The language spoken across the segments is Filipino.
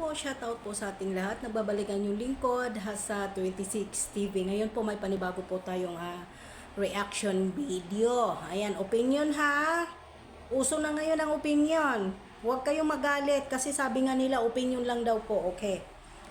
po, shoutout po sa ating lahat. Nagbabalikan yung lingkod sa 26 TV. Ngayon po may panibago po tayong reaction video. Ayan, opinion ha. Uso na ngayon ang opinion. Huwag kayong magalit kasi sabi nga nila opinion lang daw po. Okay.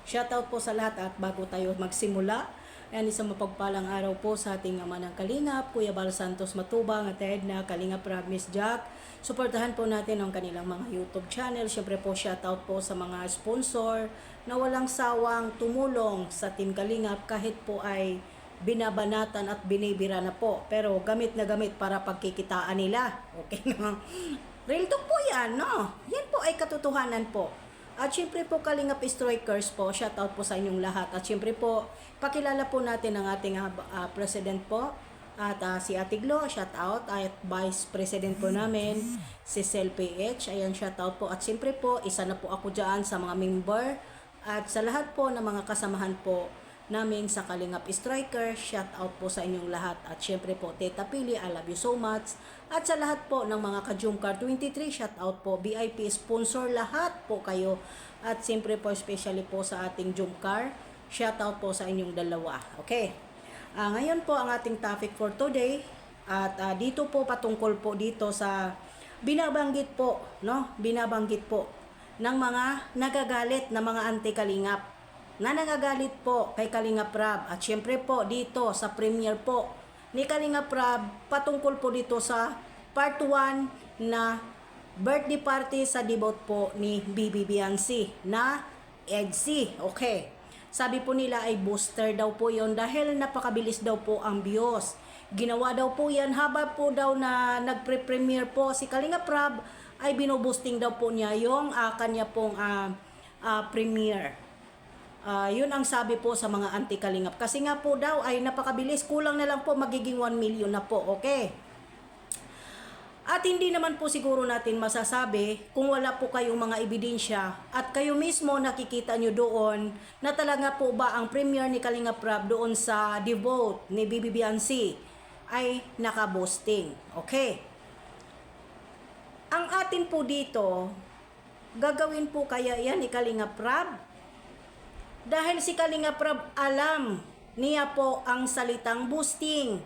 Shoutout po sa lahat at bago tayo magsimula. Ayan, isang mapagpalang araw po sa ating ama ng Kalingap, Kuya Bal Santos Matubang at Edna Kalingap Miss Jack. Suportahan po natin ang kanilang mga YouTube channel. Siyempre po shoutout po sa mga sponsor na walang sawang tumulong sa Team Kalingap kahit po ay binabanatan at binibira na po. Pero gamit na gamit para pagkikitaan nila. Okay na. Real talk po yan, no? Yan po ay katotohanan po. At syempre po Kalingap Strikers po, shoutout po sa inyong lahat. At syempre po, pakilala po natin ang ating President po. At si Ate Glo, shoutout. At Vice President po namin, si Cel PH. Ayan, shoutout po. At syempre po, isa na po ako dyan sa mga member. At sa lahat po ng mga kasamahan po namin sa Kalingap Striker, shoutout po sa inyong lahat. At syempre po, Teta Pili, I love you so much. At sa lahat po ng mga ka-Jumcar 23, shoutout po, VIP sponsor, lahat po kayo. At syempre po, especially po sa ating Jumcar, shoutout po sa inyong dalawa. Okay. Ngayon po ang ating topic for today. At dito po patungkol po dito sa binabanggit po, no? Binabanggit po ng mga nagagalit na mga anti-Kalingap na nagagalit po kay Kalingap Rab. At syempre po dito sa premiere po ni Kalingap Rab patungkol po dito sa part 1 na birthday party sa debut po ni Bibi Biancy na EDC. Okay. Sabi po nila ay booster daw po yon dahil napakabilis daw po ang views. Ginawa daw po yan habang po daw na nagpre-premiere po si Kalingap Rab ay binoboosting daw po niya yung kanya pong premiere. Yun ang sabi po sa mga anti-Kalingap. Kasi nga po daw ay napakabilis. Kulang na lang po magiging 1 million na po. Okay. At hindi naman po siguro natin masasabi kung wala po kayong mga ebidensya at kayo mismo nakikita nyo doon na talaga po ba ang premiere ni Kalingap Rab doon sa debut ni Bibi Biancy ay nakaboosting. Okay. Ang atin po dito, gagawin po kaya yan ni Kalingap Rab? Dahil si Kalingap Rab alam niya po ang salitang boosting.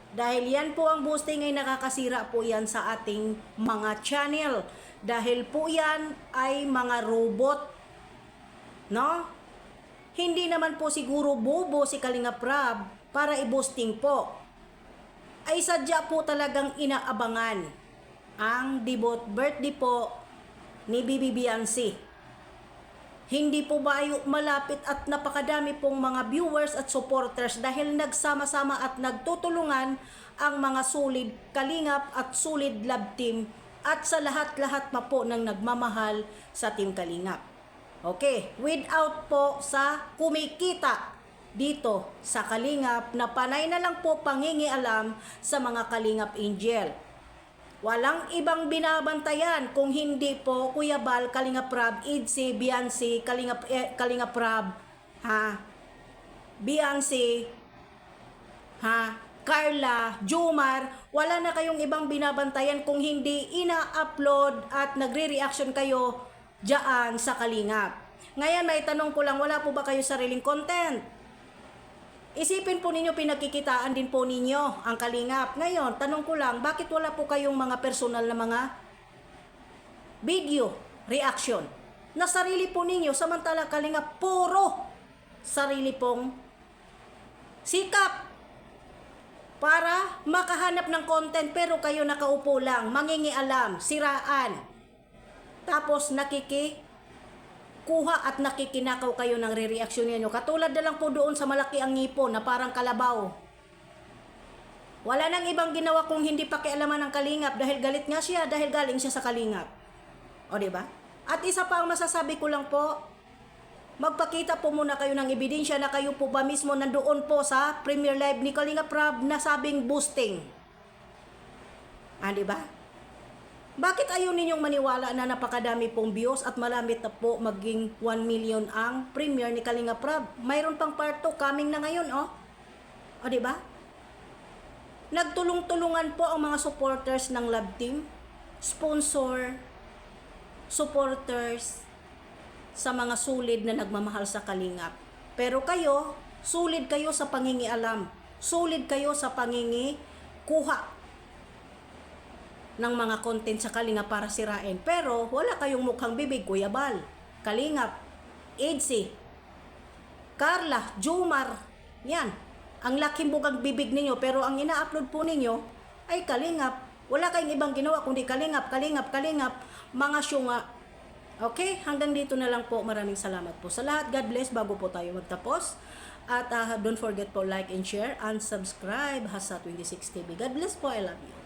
Dahil yan po ang boosting ay nakakasira po yan sa ating mga channel. Dahil po yan ay mga robot. No? Hindi naman po siguro bobo si Kalingap Rab para i-boosting po. Ay sadya po talagang inaabangan ang debut birthday po ni Bibi Biancy. Hindi po ba ay malapit at napakadami pong mga viewers at supporters dahil nagsama-sama at nagtutulungan ang mga solid Kalingap at solid love team at sa lahat-lahat pa po ng nagmamahal sa Team Kalingap. Okay, without po sa kumikita dito sa Kalingap na panay na lang po pangingialam sa mga Kalingap Angel. Walang ibang binabantayan kung hindi po Kuya Bal, Kalingap Rab, EDC, Biancy, Kalingap Rab, Biancy, Carla, Jumar, wala na kayong ibang binabantayan kung hindi ina-upload at nagre-reaction kayo dyan sa Kalingap. Ngayon may tanong ko lang, wala po ba kayo sariling content? Isipin po ninyo, pinagkikitaan din po ninyo ang Kalingap. Ngayon, tanong ko lang, bakit wala po kayong mga personal na mga video, reaction na sarili po ninyo, samantala Kalingap, puro sarili pong sikap para makahanap ng content pero kayo nakaupo lang, mangingialam, siraan. Tapos kuha at nakikinakaw kayo ng re-reaction niyo. Katulad na lang po doon sa malaki ang ngipon na parang kalabaw. Wala nang ibang ginawa kung hindi pakialaman ng Kalingap dahil galit nga siya dahil galing siya sa Kalingap. O diba? At isa pa ang masasabi ko lang po, magpakita po muna kayo ng ebidensya na kayo po ba mismo nandoon po sa premiere live ni Kalingap Rab na sabing boosting. Diba? Bakit ayaw ninyong maniwala na napakadami pong views at malamit na po maging 1 million ang premiere ni Kalingap Rab? Mayroon pang part 2 coming na ngayon, oh. O, diba? Nagtulong-tulungan po ang mga supporters ng love team, sponsor, supporters, sa mga sulid na nagmamahal sa Kalingap. Pero kayo, sulid kayo sa pangingialam. Sulid kayo sa kuha ng mga content sa Kalingap para sirain. Pero wala kayong mukhang bibig, Kuya Bal, Kalingap, Edsy, Carla, Jumar, yan. Ang laking bugang bibig ninyo, pero ang ina-upload po ninyo ay Kalingap. Wala kayong ibang ginawa kundi Kalingap, Kalingap, Kalingap, mga syunga. Okay, hanggang dito na lang po. Maraming salamat po sa lahat. God bless bago po tayo magtapos. At don't forget po like and share and subscribe Hasa 26 TV. God bless po. I love you.